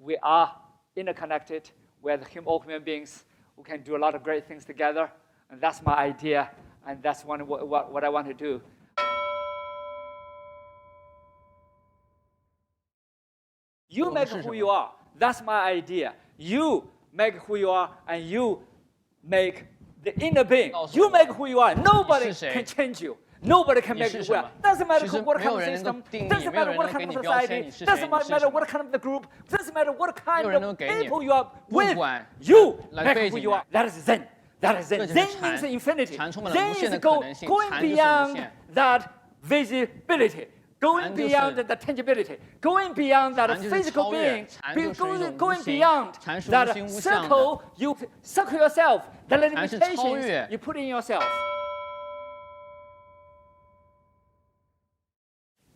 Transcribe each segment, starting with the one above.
we are interconnected. We're all human beings who can do a lot of great things together. And that's my idea, and that's what I want to do. You make who you are. That's my idea. You make who you are, and you make the inner being. You make who you are. Nobody can change you. Nobody can make you well. Doesn't matter what kind of system, doesn't matter what kind of society, doesn't matter what kind of the group, doesn't matter what kind of people you are with. You make who you are. That is Zen. That is Zen. Zen means infinity. Zen is going beyond that visibility, going beyond the tangibility, going beyond that physical being, going beyond that circle you circle yourself, the limitations you put in yourself.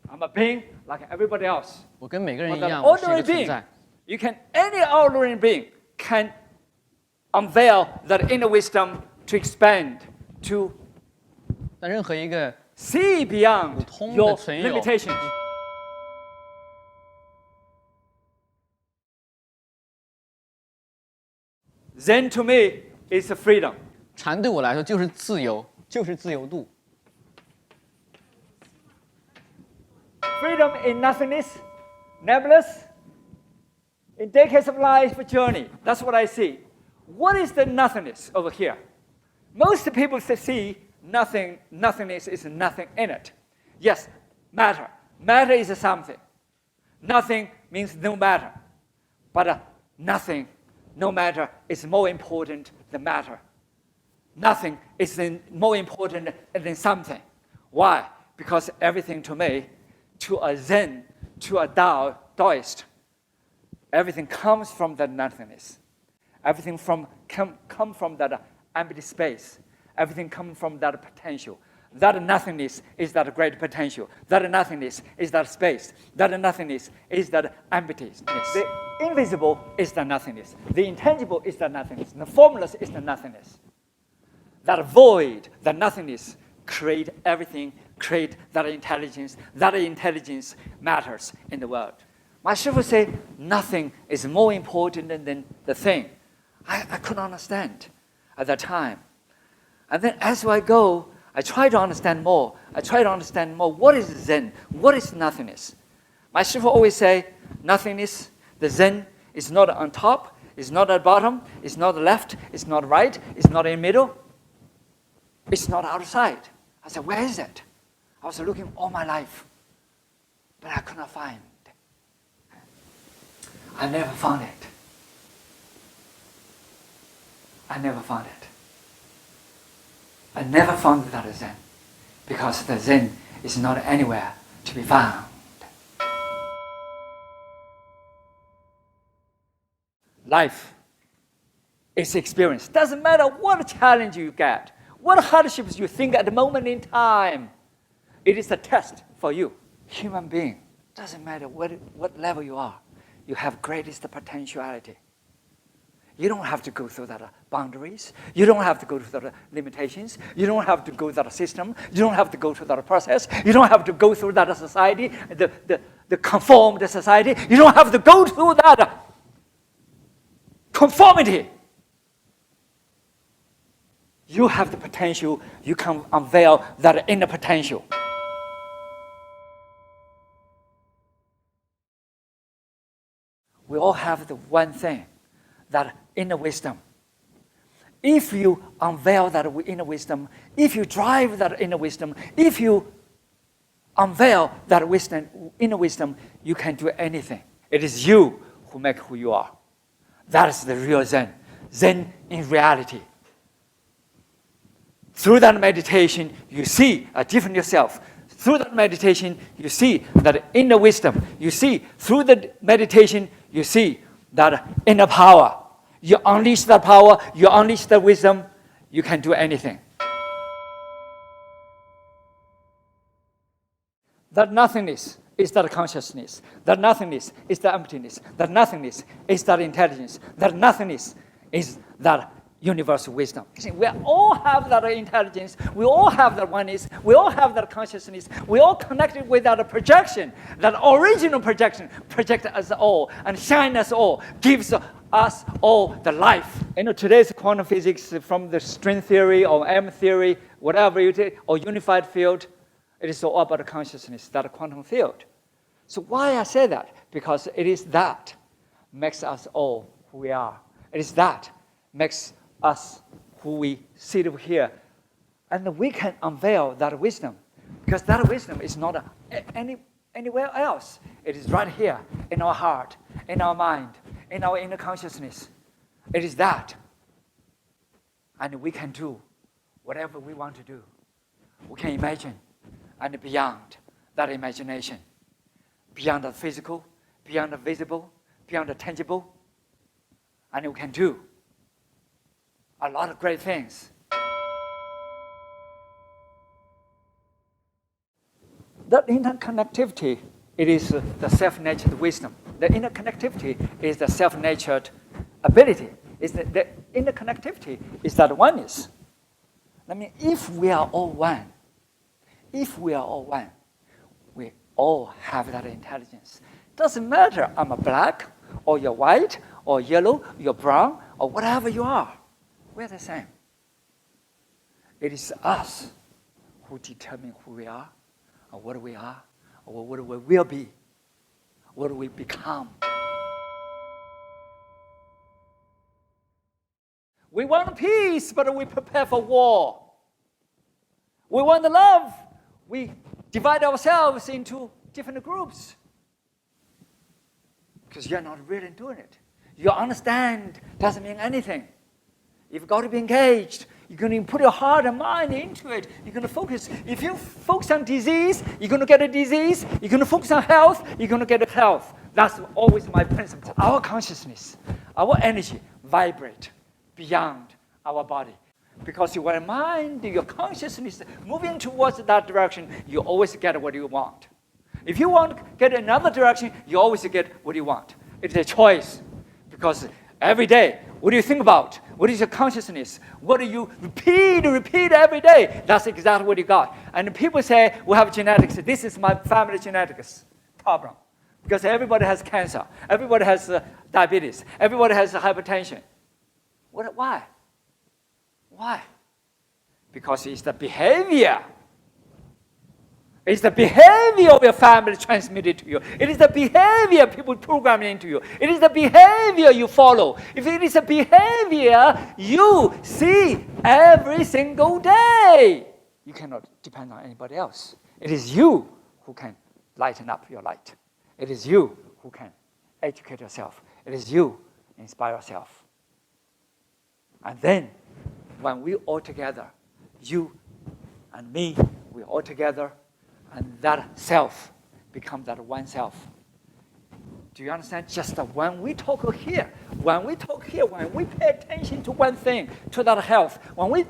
I'm a being like everybody else. 我跟每个人一样， 我是一个存在。Any ordinary being can unveil that inner wisdom to expand, to 但任何一个 see beyond your limitations. Zen to me is a freedom. 禅对我来说就是自由，就是自由度。 Freedom in nothingness, nebulous, in decades of life journey. That's what I see. What is the nothingness over here? Most people see nothingness is nothing in it. Yes, matter. Matter is something. Nothing means no matter. But nothing, no matter, is more important than matter. Nothing is more important than something. Why? Because everything to me, to a Zen, to a Taoist, everything comes from that nothingness. Everything come from that empty space. Everything comes from that potential. That nothingness is that great potential. That nothingness is that space. That nothingness is that emptiness. The invisible is the nothingness. The intangible is the nothingness. The formless is the nothingness. That void, the nothingness, create everything, create that intelligence. That intelligence matters in the world. My Shifu say nothing is more important than the thing. I couldn't understand at that time. And then as I go, I try to understand more. I try to understand more. What is Zen? What is nothingness? My Shifu always say, nothingness, the Zen, is not on top, it's not at bottom, it's not left, it's not right, it's not in the middle, it's not outside. I said, where is it? I was looking all my life, but I could not find it. I never found it. I never found it. I never found that Zen, because the Zen is not anywhere to be found. Life is experience. Doesn't matter what challenge you get, what hardships you think at the moment in time. It is a test for you. Human being, doesn't matter what level you are, you have greatest potentiality. You don't have to go through that boundaries. You don't have to go through the limitations. You don't have to go through that system. You don't have to go through that process. You don't have to go through that society, the conformed society. You don't have to go through that conformity. You have the potential. You can unveil that inner potential. We all have the one thing, that inner wisdom. If you unveil that inner wisdom, if you drive that inner wisdom, if you unveil that inner wisdom, you can do anything. It is you who make who you are. That is the real Zen. Zen in reality. Through that meditation, you see a different yourself. Through that meditation, you see that inner wisdom. You see, through the meditation, you see that inner power. You unleash that power, you unleash that wisdom, you can do anything. That nothingness is that consciousness. That nothingness is that emptiness. That nothingness is that intelligence. That nothingness is that universal wisdom. We all have that intelligence. We all have that oneness. We all have that consciousness. We all connected with that projection, that original projection, project us all and shine us all, gives us all the life. Today's quantum physics, from the string theory or M theory, whatever you take, or unified field, it is all about consciousness, that quantum field. So why I say that? Because it is that makes us all who we are. It is that makes us who we sit over here. And we can unveil that wisdom, because that wisdom is not anywhere else. It is right here in our heart, in our mind, in our inner consciousness. It is that. And we can do whatever we want to do. We can imagine, and beyond that imagination, beyond the physical, beyond the visible, beyond the tangible, and we can do a lot of great things. That interconnectivity, it is the self-natured wisdom. The interconnectivity is the self-natured ability. The interconnectivity is that oneness. I mean, if we are all one, we all have that intelligence. Doesn't matter I'm a black, or you're white, or yellow, you're brown, or whatever you are. We're the same. It is us who determine who we are, or what we are, or what we will be, what we become. We want peace, but we prepare for war. We want the love. We divide ourselves into different groups. Because you're not really doing it. You understand doesn't mean anything. You've got to be engaged. You're going to put your heart and mind into it. You're going to focus. If you focus on disease, you're going to get a disease. You're going to focus on health, you're going to get health. That's always my principle. Our consciousness, our energy vibrate beyond our body. Because your mind, your consciousness moving towards that direction, you always get what you want. If you want to get another direction, you always get what you want. It's a choice. Because every day, what do you think about? What is your consciousness? What do you repeat every day? That's exactly what you got. And people say, we have genetics. This is my family genetics problem. Because everybody has cancer. Everybody has diabetes. Everybody has hypertension. Why? Why? Because it's the behavior. It's the behavior of your family transmitted to you. It is the behavior people program into you. It is the behavior you follow. If it is a behavior you see every single day, you cannot depend on anybody else. It is you who can lighten up your light. It is you who can educate yourself. It is you inspire yourself. And then, when we all together, you and me, we all together, and that self becomes that one self. Do you understand? Just that when we talk here, when we pay attention to one thing, to that health, when we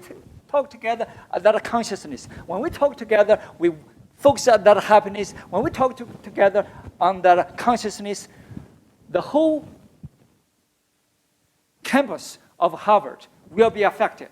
talk together, that consciousness, when we talk together, we focus on that happiness, when we talk together on that consciousness, the whole campus of Harvard will be affected.